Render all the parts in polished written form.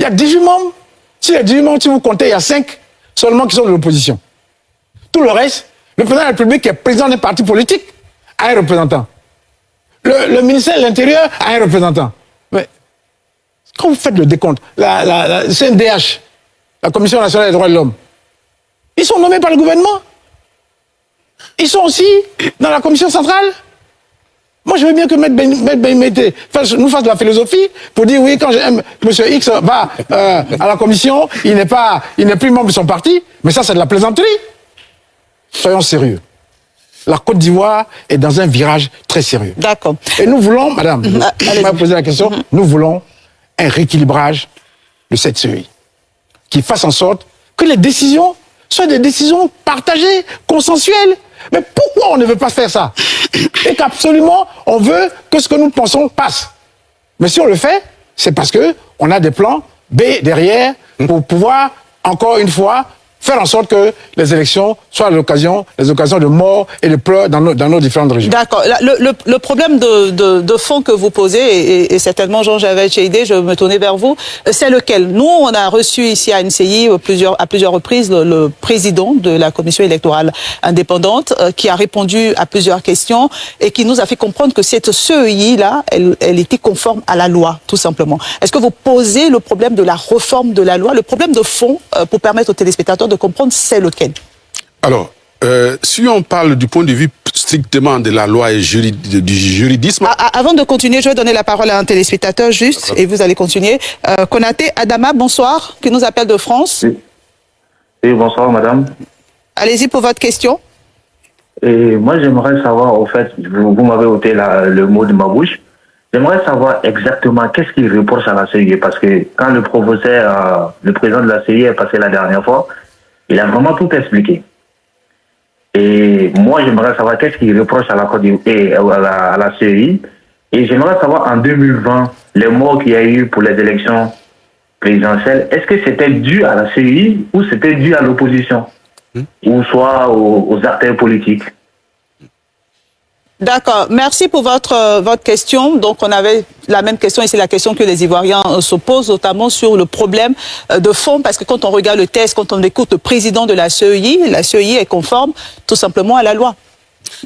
Il y a 18 membres. Si les 18 membres, si vous comptez, il y a 5 seulement qui sont de l'opposition. Tout le reste, le président de la République, qui est président d'un parti politique, a un représentant. Le ministère de l'Intérieur a un représentant. Mais quand vous faites le décompte, la CNDH, la Commission nationale des droits de l'homme, ils sont nommés par le gouvernement. Ils sont aussi dans la commission centrale. Moi, je veux bien que M. Mété nous fasse de la philosophie pour dire, oui, quand M. X va à la commission, il n'est plus membre de son parti. Mais ça, c'est de la plaisanterie. Soyons sérieux. La Côte d'Ivoire est dans un virage très sérieux. D'accord. Et nous voulons, madame, vous m'avez posé la question, nous voulons un rééquilibrage de cette CEI qui fasse en sorte que les décisions soient des décisions partagées, consensuelles. Mais pourquoi on ne veut pas faire ça? Et qu'absolument, on veut que ce que nous pensons passe. Mais si on le fait, c'est parce qu'on a des plans B derrière pour pouvoir, encore une fois, faire en sorte que les élections soient les occasions de mort et de pleurs dans nos différentes régions. D'accord. Le problème de fond que vous posez, et certainement Jean-Javel Cheidé, je me tournais vers vous, c'est lequel? Nous, on a reçu ici à NCI à plusieurs reprises le président de la commission électorale indépendante qui a répondu à plusieurs questions et qui nous a fait comprendre que cette CEI-là, elle était conforme à la loi, tout simplement. Est-ce que vous posez le problème de la réforme de la loi, le problème de fond pour permettre aux téléspectateurs de comprendre c'est lequel? Alors, si on parle du point de vue strictement de la loi et du juridisme... Avant de continuer, je vais donner la parole à un téléspectateur juste, et vous allez continuer. Konaté Adama, bonsoir, qui nous appelle de France. Oui, bonsoir madame. Allez-y pour votre question. Et moi j'aimerais savoir, au fait, vous m'avez ôté le mot de ma bouche, j'aimerais savoir exactement qu'est-ce qu'il reproche à la CEI, parce que quand le professeur, le président de la CEI est passé la dernière fois, il a vraiment tout expliqué. Et moi, j'aimerais savoir qu'est-ce qu'il reproche à la Côte d'Ivoire et à la CEI. Et j'aimerais savoir, en 2020, les morts qu'il y a eu pour les élections présidentielles, est-ce que c'était dû à la CEI ou c'était dû à l'opposition? Ou soit aux acteurs politiques? D'accord. Merci pour votre question. Donc, on avait la même question et c'est la question que les Ivoiriens se posent, notamment sur le problème de fond, parce que quand on regarde le texte, quand on écoute le président de la CEI est conforme tout simplement à la loi.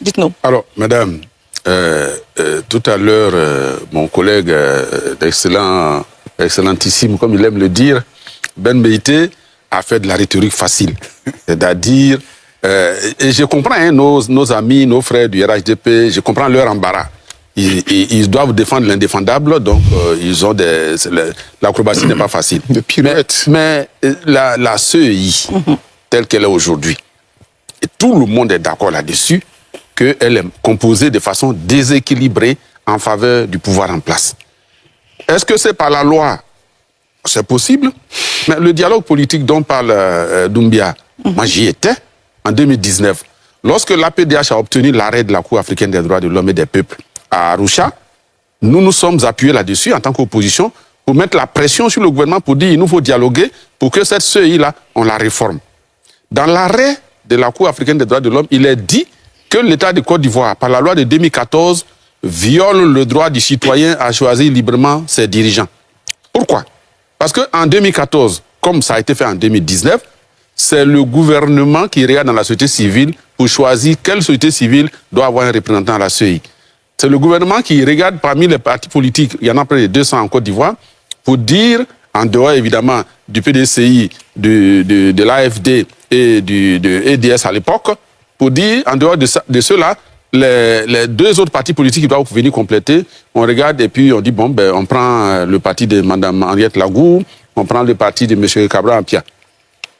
Dites-nous. Alors, madame, tout à l'heure, mon collègue excellentissime, comme il aime le dire, Ben Meïté, a fait de la rhétorique facile. C'est-à-dire... et je comprends nos amis, nos frères du RHDP, je comprends leur embarras. Ils doivent défendre l'indéfendable, donc ils ont l'acrobatie n'est pas facile. Mais la CEI, telle qu'elle est aujourd'hui, et tout le monde est d'accord là-dessus, qu'elle est composée de façon déséquilibrée en faveur du pouvoir en place. Est-ce que c'est par la loi? C'est possible. Mais le dialogue politique dont parle Doumbia, moi j'y étais. En 2019, lorsque l'APDH a obtenu l'arrêt de la Cour africaine des droits de l'homme et des peuples à Arusha, nous nous sommes appuyés là-dessus en tant qu'opposition pour mettre la pression sur le gouvernement pour dire qu'il nous faut dialoguer pour que cette CEI-là, on la réforme. Dans l'arrêt de la Cour africaine des droits de l'homme, il est dit que l'État de Côte d'Ivoire, par la loi de 2014, viole le droit du citoyen à choisir librement ses dirigeants. Pourquoi? Parce qu'en 2014, comme ça a été fait en 2019, c'est le gouvernement qui regarde dans la société civile pour choisir quelle société civile doit avoir un représentant à la CEI. C'est le gouvernement qui regarde parmi les partis politiques, il y en a près de 200 en Côte d'Ivoire, pour dire, en dehors évidemment du PDCI, de l'AFD et de EDS à l'époque, pour dire, en dehors de ceux-là, les deux autres partis politiques qui doivent venir compléter, on regarde et puis on dit, bon, ben, on prend le parti de Mme Henriette Lagou, on prend le parti de M. Cabral Ampia.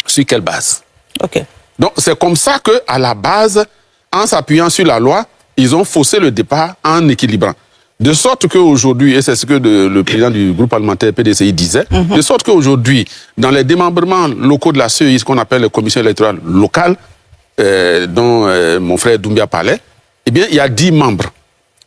Sur quelle base? Ok. Donc, c'est comme ça qu'à la base, en s'appuyant sur la loi, ils ont faussé le départ en équilibrant. De sorte qu'aujourd'hui, et c'est ce que le président du groupe parlementaire PDCI disait, de sorte qu'aujourd'hui, dans les démembrements locaux de la CEI, ce qu'on appelle les commissions électorales locales, dont mon frère Doumbia parlait, eh bien, il y a 10 membres.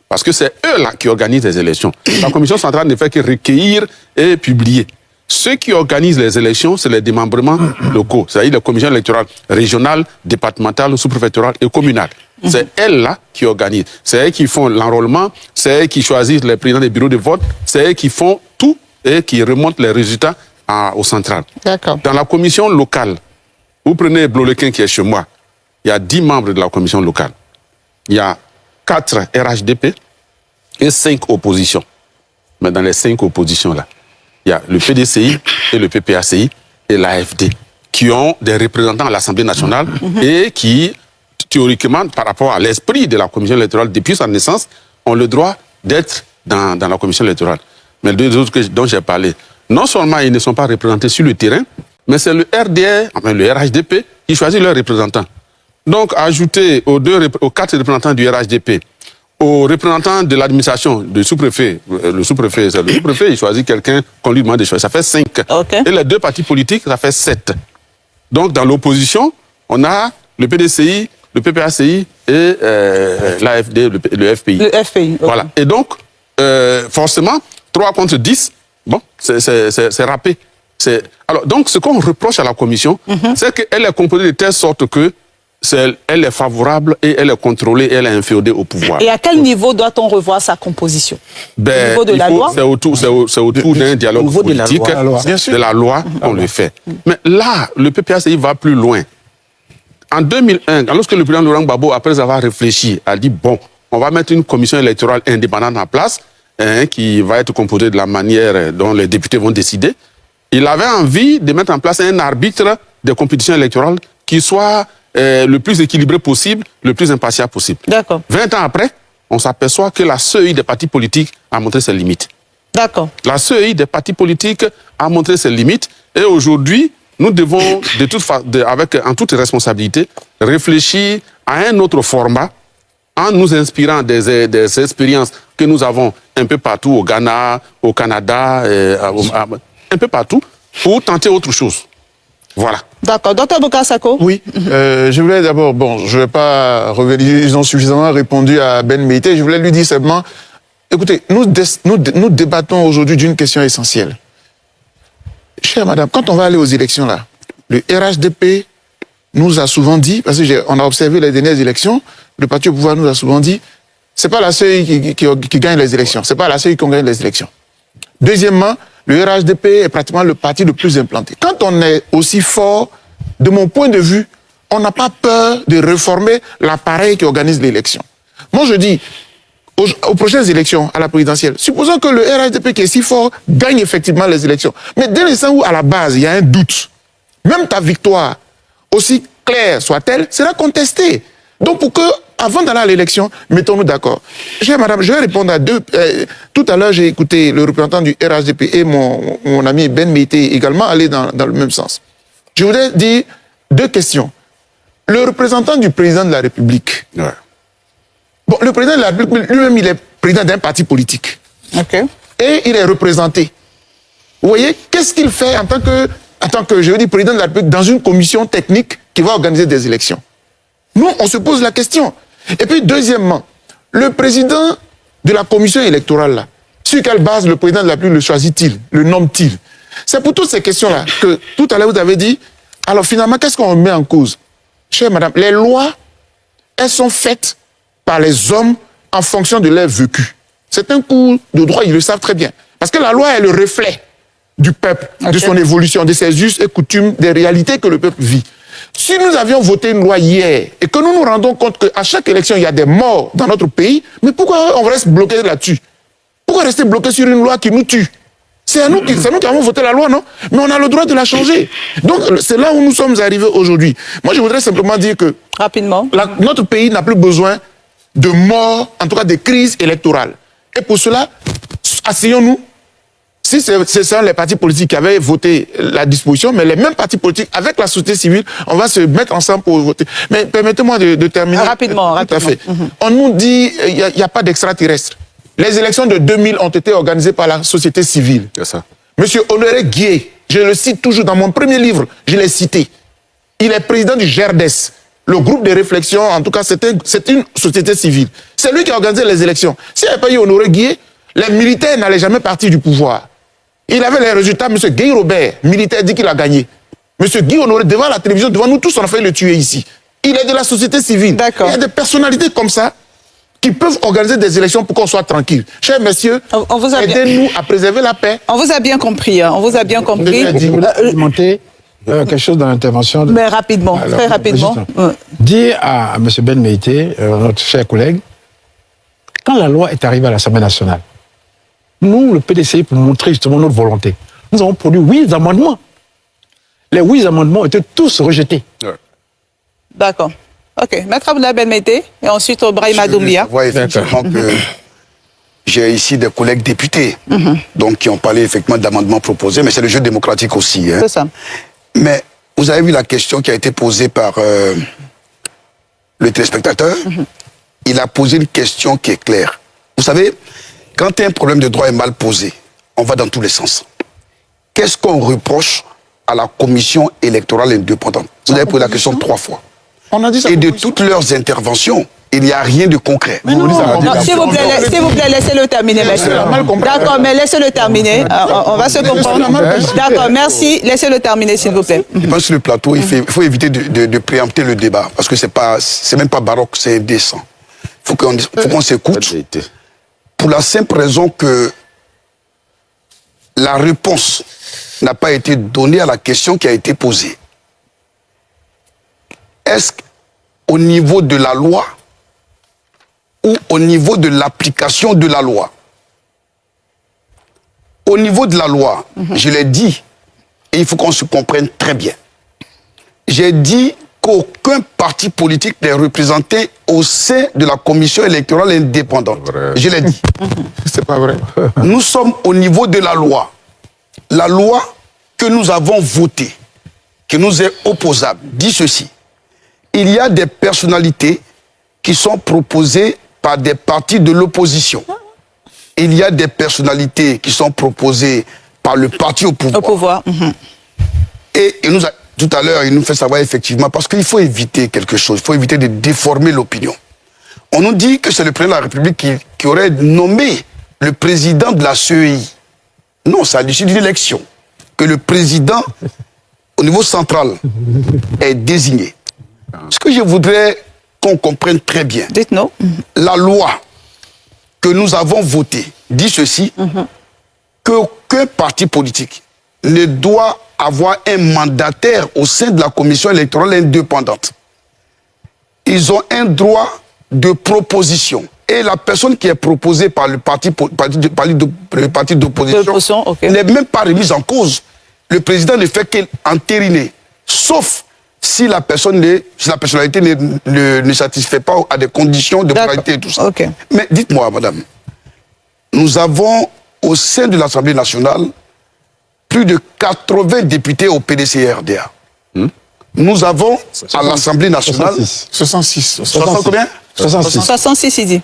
Parce que c'est eux-là qui organisent les élections. La commission centrale ne fait que recueillir et publier. Ceux qui organisent les élections, c'est les démembrements locaux, c'est-à-dire les commissions électorales régionales, départementales, sous-préfectorales et communales. C'est elles-là qui organisent. C'est elles qui font l'enrôlement, c'est elles qui choisissent les présidents des bureaux de vote, c'est elles qui font tout et qui remontent les résultats au central. D'accord. Dans la commission locale, vous prenez Blolequin qui est chez moi, il y a 10 membres de la commission locale. Il y a 4 RHDP et 5 oppositions. Mais dans les 5 oppositions-là, il y a le PDCI et le PPACI et l'AFD qui ont des représentants à l'Assemblée nationale et qui, théoriquement, par rapport à l'esprit de la commission électorale depuis sa naissance, ont le droit d'être dans la commission électorale. Mais les deux autres dont j'ai parlé, non seulement ils ne sont pas représentés sur le terrain, mais c'est le RDR, enfin le RHDP, qui choisit leurs représentants. Donc, ajouter aux 4 représentants du RHDP, aux représentants de l'administration, du sous-préfet, le sous-préfet, il choisit quelqu'un qu'on lui demande de choisir, ça fait 5. Okay. Et les 2 partis politiques, ça fait 7. Donc, dans l'opposition, on a le PDCI, le PPACI et l'AFD, le FPI. Le FPI. Okay. Voilà. Et donc, forcément, 3 contre 10, bon, c'est râpé. Alors, donc, ce qu'on reproche à la commission, c'est qu'elle est composée de telle sorte que elle est favorable et elle est contrôlée et elle est inféodée au pouvoir. Et à quel niveau doit-on revoir sa composition? Au niveau de la loi? C'est autour d'un dialogue politique, de la loi qu'on le fait. Mais là, le PPACI va plus loin. En 2001, lorsque le président Laurent Gbagbo, après avoir réfléchi, a dit, bon, on va mettre une commission électorale indépendante en place, qui va être composée de la manière dont les députés vont décider, il avait envie de mettre en place un arbitre des compétitions électorales qui soit le plus équilibré possible, le plus impartial possible. D'accord. 20 ans après, on s'aperçoit que la CEI des partis politiques a montré ses limites. D'accord. La CEI des partis politiques a montré ses limites et aujourd'hui, nous devons, en toute responsabilité, réfléchir à un autre format en nous inspirant des expériences que nous avons un peu partout au Ghana, au Canada, un peu partout, pour tenter autre chose. Voilà. D'accord. Dr Bokar Sako. Oui. Je voulais d'abord, je ne vais pas revenir, ils ont suffisamment répondu à Ben Meïté. Je voulais lui dire simplement, écoutez, nous débattons aujourd'hui d'une question essentielle. Chère madame, quand on va aller aux élections là, le RHDP nous a souvent dit, parce qu'on a observé les dernières élections, le parti au pouvoir nous a souvent dit, c'est pas la CEI qui gagne les élections, c'est pas la CEI qui gagne les élections. Deuxièmement, le RHDP est pratiquement le parti le plus implanté. Quand on est aussi fort, de mon point de vue, on n'a pas peur de réformer l'appareil qui organise l'élection. Moi, je dis, aux prochaines élections, à la présidentielle, supposons que le RHDP qui est si fort gagne effectivement les élections. Mais dès l'instant où, à la base, il y a un doute, même ta victoire, aussi claire soit-elle, sera contestée. Donc, pour que, avant d'aller à l'élection, mettons-nous d'accord. Chère madame, je vais répondre à deux. Tout à l'heure, j'ai écouté le représentant du RHDP et mon ami Ben Meïté également aller dans le même sens. Je voudrais dire 2 questions. Le représentant du président de la République. Ouais. Bon, le président de la République, lui-même, il est président d'un parti politique. Ok. Et il est représenté. Vous voyez, qu'est-ce qu'il fait en tant que, je veux dire, président de la République dans une commission technique qui va organiser des élections? Nous, on se pose la question. Et puis, deuxièmement, le président de la commission électorale, là, sur quelle base le président de la République le choisit-il, le nomme-t-il? C'est pour toutes ces questions-là que, tout à l'heure, vous avez dit, alors finalement, qu'est-ce qu'on met en cause? Chère madame, les lois, elles sont faites par les hommes en fonction de leur vécu. C'est un cours de droit, ils le savent très bien. Parce que la loi est le reflet du peuple, de son évolution, de ses us et coutumes, des réalités que le peuple vit. Si nous avions voté une loi hier et que nous nous rendons compte qu'à chaque élection, il y a des morts dans notre pays, mais pourquoi on reste bloqué là-dessus? Pourquoi rester bloqué sur une loi qui nous tue? C'est nous qui avons voté la loi, non? Mais on a le droit de la changer. Donc, c'est là où nous sommes arrivés aujourd'hui. Moi, je voudrais simplement dire que... Rapidement. Notre pays n'a plus besoin de morts, en tout cas de crises électorales. Et pour cela, asseyons-nous. Si ce sont les partis politiques qui avaient voté la disposition, mais les mêmes partis politiques, avec la société civile, on va se mettre ensemble pour voter. Mais permettez-moi de terminer. Rapidement. Tout à fait. On nous dit qu'il n'y a pas d'extraterrestres. Les élections de 2000 ont été organisées par la société civile. C'est ça. Monsieur Honoré Guié, je le cite toujours dans mon premier livre, je l'ai cité. Il est président du GERDES, le groupe de réflexion, en tout cas, c'est une société civile. C'est lui qui a organisé les élections. S'il n'y avait pas eu Honoré Guié, les militaires n'allaient jamais partir du pouvoir. Il avait les résultats, M. Guy Robert, militaire, dit qu'il a gagné. M. Guy Honoré, devant la télévision, devant nous tous, on a failli le tuer ici. Il est de la société civile. D'accord. Il y a des personnalités comme ça. qui peuvent organiser des élections pour qu'on soit tranquille. Chers messieurs, On vous a bien- aidez-nous à préserver la paix. On vous a bien compris, hein, on vous a bien compris. Je voulais augmenter quelque chose dans l'intervention. Mais rapidement, Alors, très rapidement. juste, Ouais. Dire à M. Ben Meïté, notre cher collègue, quand la loi est arrivée à l'Assemblée nationale, nous, le PDCI, pour montrer justement notre volonté, nous avons produit 8 amendements. Les 8 amendements étaient tous rejetés. Ouais. D'accord. OK. Maître Abdoulaye Ben Meïté et ensuite Brahima Doumbia. Je vois effectivement que j'ai ici des collègues députés donc qui ont parlé effectivement d'amendements proposés, mais c'est le jeu démocratique aussi. Hein. C'est ça. Mais vous avez vu la question qui a été posée par le téléspectateur. Il a posé une question qui est claire. Vous savez, quand un problème de droit est mal posé, on va dans tous les sens. Qu'est-ce qu'on reproche à la commission électorale indépendante? Vous avez posé la question 3 fois. On a dit ça. Et de toutes leurs interventions, il n'y a rien de concret. Mais non, Non, s'il vous plaît, laissez-le terminer, monsieur. D'accord, mais laissez-le terminer. On va se comprendre. D'accord, merci. Laissez-le terminer, s'il vous plaît. Je pense que sur le plateau, il faut éviter de préempter le débat, parce que c'est même pas baroque, c'est indécent. Faut qu'on s'écoute, pour la simple raison que la réponse n'a pas été donnée à la question qui a été posée. Est-ce qu'au niveau de la loi ou au niveau de l'application de la loi? Au niveau de la loi, je l'ai dit, et il faut qu'on se comprenne très bien. J'ai dit qu'aucun parti politique n'est représenté au sein de la commission électorale indépendante. Je l'ai dit. C'est pas vrai. Nous sommes au niveau de la loi. La loi que nous avons votée, qui nous est opposable, dit ceci. Il y a des personnalités qui sont proposées par des partis de l'opposition. Il y a des personnalités qui sont proposées par le parti au pouvoir. Au pouvoir. Et tout à l'heure, il nous fait savoir effectivement, parce qu'il faut éviter quelque chose, il faut éviter de déformer l'opinion. On nous dit que c'est le président de la République qui aurait nommé le président de la CEI. Non, c'est à l'issue d'une élection que le président, au niveau central, est désigné. Ce que je voudrais qu'on comprenne très bien, Dites-nous. la loi que nous avons votée dit ceci, qu'aucun parti politique ne doit avoir un mandataire au sein de la commission électorale indépendante. Ils ont un droit de proposition. Et la personne qui est proposée par le parti d'opposition Ok. n'est même pas remise en cause. Le président ne fait qu'entériner. Sauf si la personnalité ne satisfait pas à des conditions de moralité et tout ça. Ok. Mais dites-moi, madame, nous avons au sein de l'Assemblée nationale plus de 80 députés au PDC-RDA. Nous avons à l'Assemblée nationale 66. 60 combien 66. 66, il dit.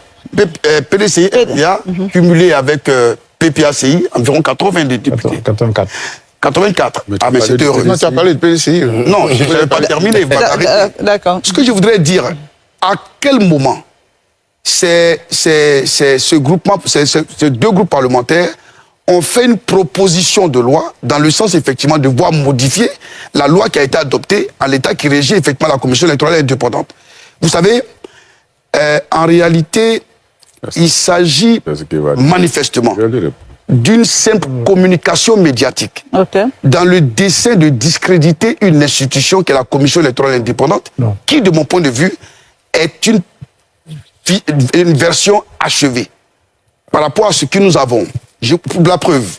PDC-RDA cumulé avec PPACI, environ 80 députés. 84. 84. Mais Ah, mais c'était heureux. Non, tu as parlé de PDCI. Non, je ne vais pas terminer. vous m'arrêtez. D'accord. Ce que je voudrais dire, à quel moment ces deux groupes parlementaires ont fait une proposition de loi dans le sens effectivement de voir modifier la loi qui a été adoptée à l'État qui régit effectivement la commission électorale indépendante. Vous savez, en réalité, il s'agit manifestement d'une simple communication médiatique Ok. dans le dessein de discréditer une institution qui est la commission électorale indépendante, Non. qui, de mon point de vue, est une version achevée par rapport à ce que nous avons. Pour la preuve,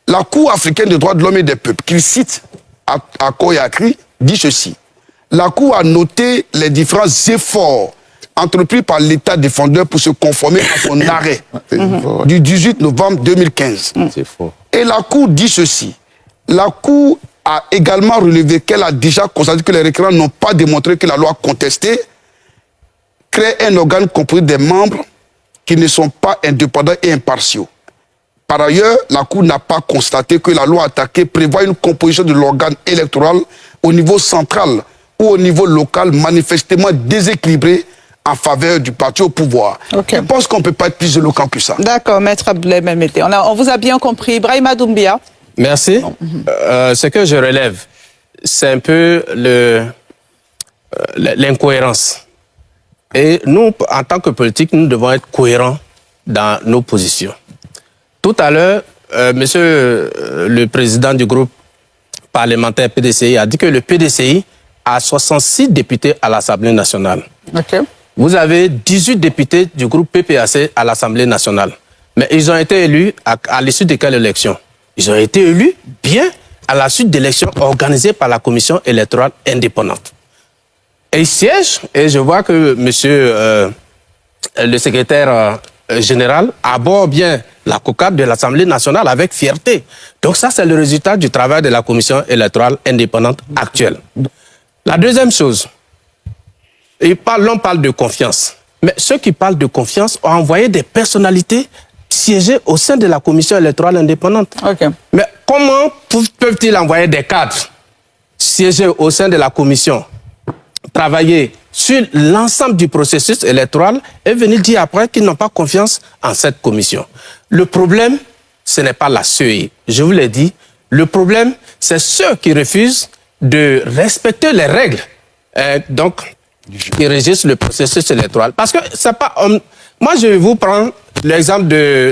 la Cour africaine des droits de l'homme et des peuples, qu'il cite à Koyakri, dit ceci. La Cour a noté les différents efforts entrepris par l'État défendeur pour se conformer à son arrêt du 18 novembre 2015. C'est fort. Et la Cour dit ceci. La Cour a également relevé qu'elle a déjà constaté que les requérants n'ont pas démontré que la loi contestée crée un organe composé des membres qui ne sont pas indépendants et impartiaux. Par ailleurs, la Cour n'a pas constaté que la loi attaquée prévoit une composition de l'organe électoral au niveau central ou au niveau local manifestement déséquilibré en faveur du parti au pouvoir. Okay. Je pense qu'on ne peut pas être plus éloquent que ça. D'accord, Maître Abdoulaye Ben Meïté. On vous a bien compris. Brahima Doumbia. Merci. Ce que je relève, c'est un peu l'incohérence Et nous, en tant que politiques, nous devons être cohérents dans nos positions. Tout à l'heure, monsieur le président du groupe parlementaire PDCI a dit que le PDCI a 66 députés à l'Assemblée nationale. Ok. Vous avez 18 députés du groupe PPAC à l'Assemblée nationale. Mais ils ont été élus à l'issue de quelle élection? Ils ont été élus bien à la suite d'élections organisées par la Commission électorale indépendante. Et ils siègent, et je vois que monsieur le secrétaire général aborde bien la cocarde de l'Assemblée nationale avec fierté. Donc ça, c'est le résultat du travail de la Commission électorale indépendante actuelle. La deuxième chose, l'on parle de confiance. Mais ceux qui parlent de confiance ont envoyé des personnalités siéger au sein de la Commission électorale indépendante. Ok. Mais comment peuvent-ils envoyer des cadres siéger au sein de la Commission, travailler sur l'ensemble du processus électoral et venir dire après qu'ils n'ont pas confiance en cette commission? Le problème, ce n'est pas la CEI. Je vous l'ai dit, le problème, c'est ceux qui refusent de respecter les règles qui régissent le processus électoral. Parce que c'est pas... moi, je vais vous prendre l'exemple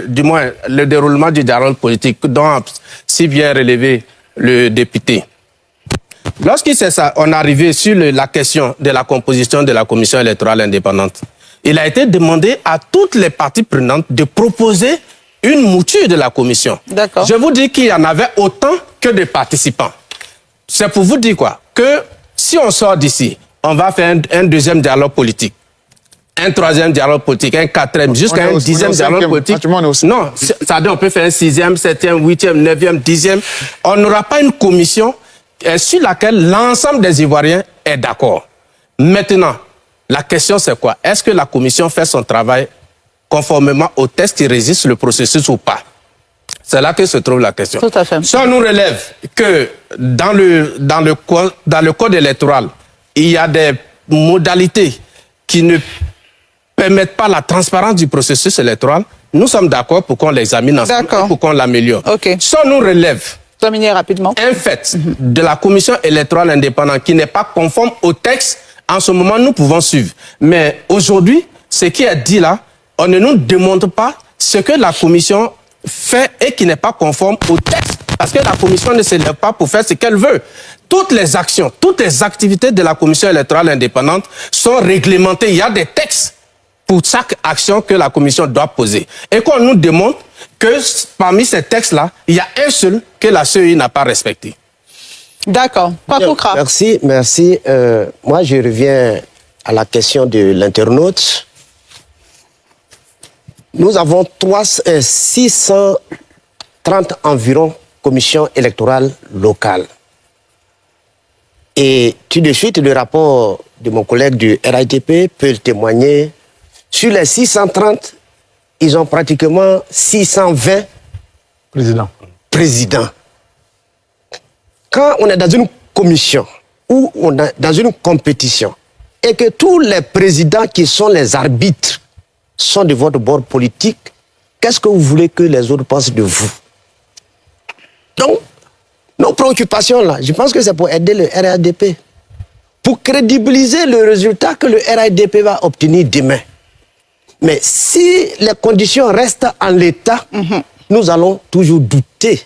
du moins, le déroulement du dialogue politique dont a si bien relevé le député. Lorsqu'on est arrivé sur la question de la composition de la commission électorale indépendante, il a été demandé à toutes les parties prenantes de proposer une mouture de la commission. D'accord. Je vous dis qu'il y en avait autant que de participants. C'est pour vous dire quoi? Que si on sort d'ici, on va faire un deuxième dialogue politique, un troisième dialogue politique, un quatrième, jusqu'à un dixième dialogue politique. Non, c'est-à-dire on peut faire un sixième, septième, huitième, neuvième, dixième. On n'aura pas une commission sur laquelle l'ensemble des Ivoiriens est d'accord. Maintenant, la question c'est quoi? Est-ce que la commission fait son travail conformément au texte qui régisse le processus ou pas? C'est là que se trouve la question. Tout à fait. Si on nous relève que dans le code électoral, il y a des modalités qui ne permettent pas la transparence du processus électoral, nous sommes d'accord pour qu'on l'examine ensemble et pour qu'on l'améliore. Okay. Si on nous relève rapidement un fait de la commission électorale indépendante qui n'est pas conforme au texte, en ce moment, nous pouvons suivre. Mais aujourd'hui, ce qui est dit là, on ne nous demande pas ce que la commission fait et qui n'est pas conforme au texte. Parce que la commission ne se lève pas pour faire ce qu'elle veut. Toutes les actions, toutes les activités de la commission électorale indépendante sont réglementées. Il y a des textes pour chaque action que la commission doit poser. Et qu'on nous demande que parmi ces textes-là, il y a un seul que la CEI n'a pas respecté. D'accord. Merci. Moi, je reviens à la question de l'internaute. Nous avons 630 environ commissions électorales locales. Et tout de suite, le rapport de mon collègue du RITP peut témoigner. Sur les 630, ils ont pratiquement 620 présidents. Quand on est dans une commission ou on est dans une compétition et que tous les présidents qui sont les arbitres sont de votre bord politique, qu'est-ce que vous voulez que les autres pensent de vous? Donc, nos préoccupations là, je pense que c'est pour aider le RADP, pour crédibiliser le résultat que le RADP va obtenir demain. Mais si les conditions restent en l'état, nous allons toujours douter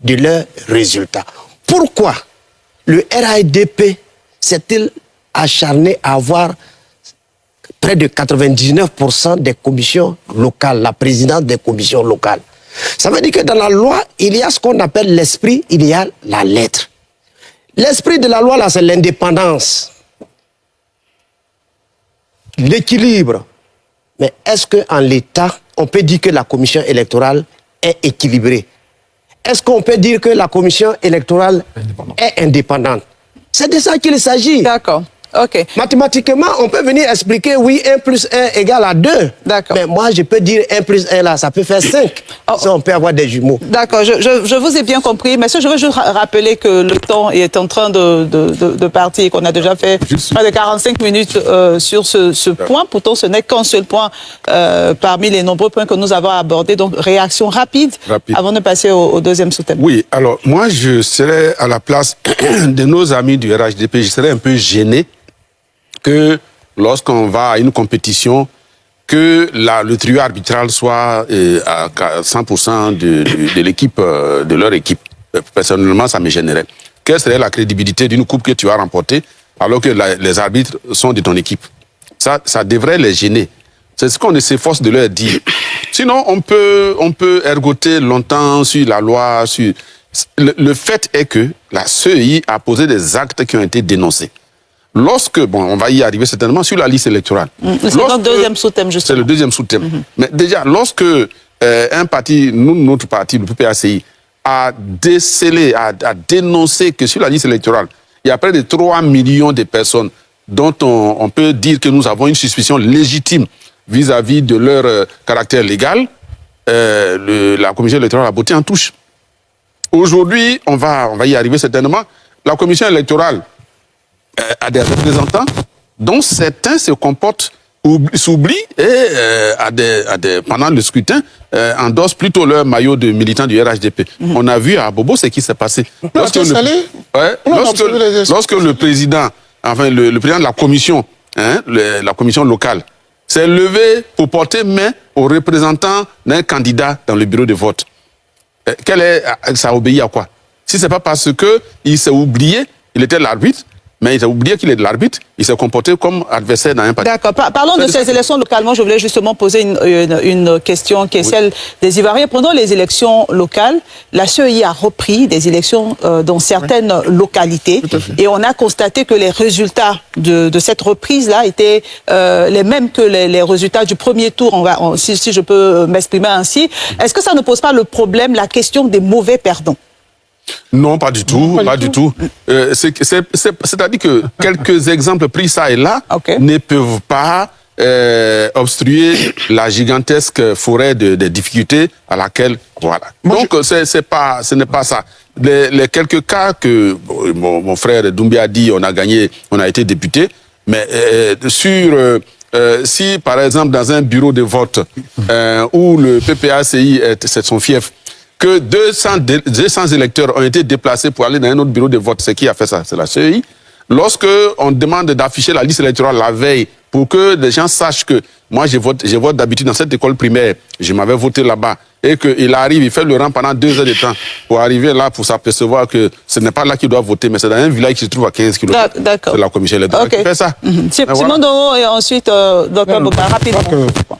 de leurs résultats. Pourquoi le RADP s'est-il acharné à avoir près de 99% des commissions locales, la présidence des commissions locales? Ça veut dire que dans la loi, il y a ce qu'on appelle l'esprit, il y a la lettre. L'esprit de la loi, là, c'est l'indépendance, l'équilibre. Mais est-ce qu'en l'état, on peut dire que la commission électorale est équilibrée? Est-ce qu'on peut dire que la commission électorale est indépendante? C'est de ça qu'il s'agit. D'accord. Ok. Mathématiquement, on peut venir expliquer, oui, 1 plus 1 égale à 2. D'accord. Mais moi, je peux dire 1 plus 1 là, ça peut faire 5. Si on peut avoir des jumeaux. D'accord, je vous ai bien compris. Mais je veux juste rappeler que le temps est en train de partir, qu'on a déjà fait près de 45 minutes sur ce point. Pourtant, ce n'est qu'un seul point parmi les nombreux points que nous avons abordés. Donc, réaction rapide. Avant de passer au deuxième sous-thème. Oui, alors, moi, je serais à la place de nos amis du RHDP, je serais un peu gêné que lorsqu'on va à une compétition, que le trio arbitral soit à 100% de l'équipe, de leur équipe. Personnellement, ça me gênerait. Quelle serait la crédibilité d'une coupe que tu as remportée alors que les arbitres sont de ton équipe? Ça devrait les gêner. C'est ce qu'on s'efforce de leur dire. Sinon, on peut ergoter longtemps sur la loi. Le fait est que la CEI a posé des actes qui ont été dénoncés. Lorsque, on va y arriver certainement sur la liste électorale. C'est le deuxième sous-thème, justement. C'est le deuxième sous-thème. Mais déjà, lorsque un parti, notre parti, le PPACI, a décelé, a dénoncé que sur la liste électorale, il y a près de 3 millions de personnes dont on peut dire que nous avons une suspicion légitime vis-à-vis de leur caractère légal, la commission électorale a botté en touche. Aujourd'hui, on va y arriver certainement. La commission électorale a des représentants dont certains se comportent, s'oublient et pendant le scrutin endossent plutôt leur maillot de militant du RHDP. On a vu à Bobo ce qui s'est passé. Lorsque le président, enfin le président de la commission, la commission locale, s'est levé pour porter main aux représentants d'un candidat dans le bureau de vote. Ça obéit à quoi? Si c'est pas parce que il s'est oublié, il était l'arbitre, mais il a oublié qu'il est de l'arbitre, il s'est comporté comme adversaire dans un parti. D'accord. Parlons de ces élections localement. Je voulais justement poser une question qui est celle des Ivoiriens. Pendant les élections locales, la CEI a repris des élections dans certaines localités. Et on a constaté que les résultats de cette reprise-là étaient les mêmes que les résultats du premier tour, si je peux m'exprimer ainsi. Est-ce que ça ne pose pas le problème, la question des mauvais perdants? Non, pas du tout, pas du tout. C'est-à-dire que quelques exemples pris ça et là ne peuvent pas obstruer la gigantesque forêt de difficultés à laquelle, voilà. Donc ce n'est pas ça. Les quelques cas que mon frère Doumbia a dit, on a gagné, on a été député, mais si par exemple dans un bureau de vote où le PPACI c'est son fief, que 200 électeurs ont été déplacés pour aller dans un autre bureau de vote. C'est qui a fait ça? C'est la CEI. Lorsque on demande d'afficher la liste électorale la veille pour que les gens sachent que moi je vote d'habitude dans cette école primaire, je m'avais voté là-bas, et qu'il arrive, il fait le rang pendant 2 heures de temps pour arriver là pour s'apercevoir que ce n'est pas là qu'il doit voter, mais c'est dans un village qui se trouve à 15 km. D'accord. C'est la commission électorale qui fait ça. Simon Doro et ensuite Dr Boka, rapidement.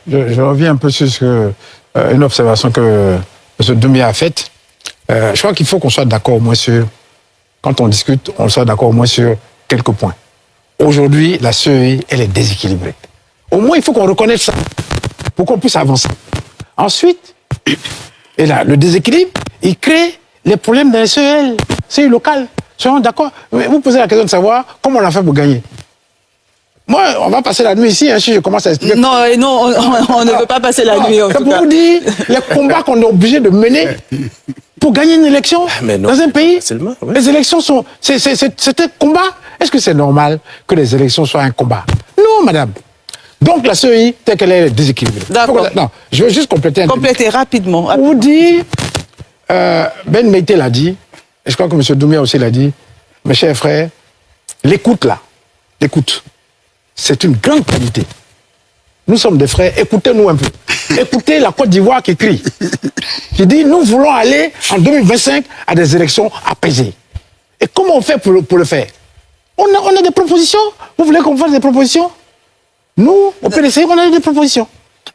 Je reviens un peu sur une observation que M. Doumbia a faite. Je crois qu'il faut qu'on soit d'accord au moins sur, quand on discute, on soit d'accord au moins sur quelques points. Aujourd'hui, la CEI, elle est déséquilibrée. Au moins, il faut qu'on reconnaisse ça pour qu'on puisse avancer. Ensuite, et là, le déséquilibre, il crée les problèmes dans les CEI locales. Soyons d'accord. Vous posez la question de savoir comment on a fait pour gagner. Moi, on va passer la nuit ici, si je commence à expliquer. Non, on ne veut pas passer la nuit. C'est pour vous dire les combats qu'on est obligé de mener pour gagner une élection dans un pays. Les élections sont... C'est un combat. Est-ce que c'est normal que les élections soient un combat? Non, madame. Donc la CEI, telle qu'elle est déséquilibrée. D'accord. Non, je veux juste compléter un peu. Compléter rapidement. Pour vous dire, Ben Meïté l'a dit, et je crois que M. Doumbia aussi l'a dit, mes chers frères, l'écoute là, l'écoute, c'est une grande qualité. Nous sommes des frères, écoutez-nous un peu. Écoutez la Côte d'Ivoire qui crie, qui dit, nous voulons aller en 2025 à des élections apaisées. Et comment on fait pour le faire? On a des propositions. Vous voulez qu'on fasse des propositions? Nous, au PDC, on a des propositions.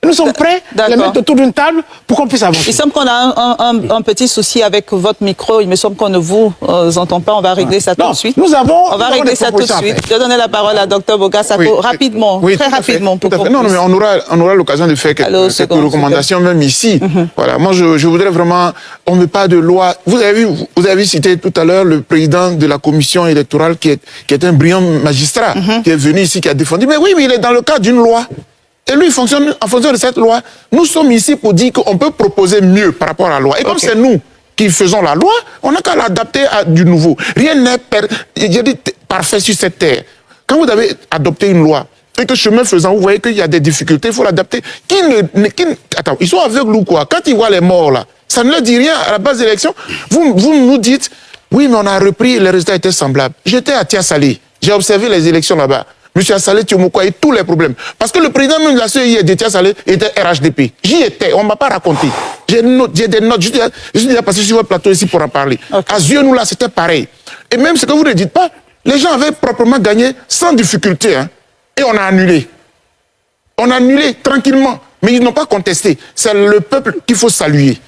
Nous sommes prêts à les mettre autour d'une table pour qu'on puisse avancer. Il semble qu'on a un petit souci avec votre micro. Il me semble qu'on ne vous entend pas. On va régler ça tout de suite. On va régler ça tout de suite. Je vais donner la parole à Dr Boka Sako rapidement, très rapidement. Tout à fait. Non, mais on aura l'occasion de faire quelques recommandations même ici. Voilà. Moi, je voudrais vraiment... On ne met pas de loi. Vous avez cité tout à l'heure le président de la commission électorale qui est un brillant magistrat, qui est venu ici, qui a défendu. Mais oui, mais il est dans le cadre d'une loi. Et lui, il fonctionne en fonction de cette loi. Nous sommes ici pour dire qu'on peut proposer mieux par rapport à la loi. Et comme c'est nous qui faisons la loi, on n'a qu'à l'adapter à du nouveau. Rien n'est parfait sur cette terre. Quand vous avez adopté une loi, et que chemin faisant, vous voyez qu'il y a des difficultés, il faut l'adapter. Attends, ils sont aveugles ou quoi? Quand ils voient les morts là, ça ne leur dit rien à la base de l'élection. Vous nous dites, oui, mais on a repris, les résultats étaient semblables. J'étais à Tiasali, j'ai observé les élections là-bas. M. Saleh Thiomoko et tous les problèmes. Parce que le président même de la CEI, Déthié Saleh, était RHDP. J'y étais, on ne m'a pas raconté. J'ai des notes, je suis déjà passé sur votre plateau ici pour en parler. Okay. À Zionou, là, c'était pareil. Et même ce que vous ne dites pas, les gens avaient proprement gagné sans difficulté. Hein, et on a annulé. On a annulé tranquillement. Mais ils n'ont pas contesté. C'est le peuple qu'il faut saluer.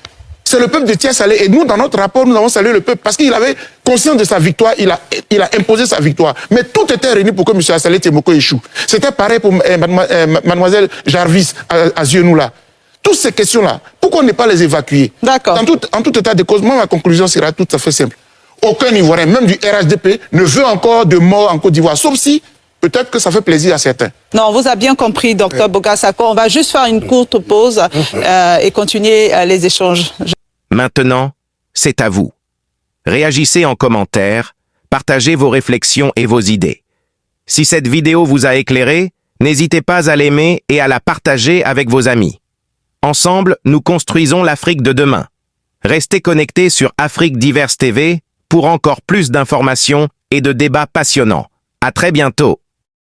C'est le peuple de Déthié Saleh. Et nous, dans notre rapport, nous avons salué le peuple parce qu'il avait conscience de sa victoire, il a imposé sa victoire. Mais tout était réuni pour que M. Saleh Thiomoko échoue. C'était pareil pour mademoiselle Jarvis à Zionou là. Toutes ces questions-là, pourquoi ne pas les évacuer? D'accord. En tout état de cause, moi, ma conclusion sera tout à fait simple. Aucun Ivoirien, même du RHDP, ne veut encore de mort en Côte d'Ivoire, sauf si peut-être que ça fait plaisir à certains. Non, on vous a bien compris, Dr Boka Sako. On va juste faire une courte pause et continuer les échanges. Maintenant, c'est à vous. Réagissez en commentaire, partagez vos réflexions et vos idées. Si cette vidéo vous a éclairé, n'hésitez pas à l'aimer et à la partager avec vos amis. Ensemble, nous construisons l'Afrique de demain. Restez connectés sur Afrique Diverse TV pour encore plus d'informations et de débats passionnants. À très bientôt.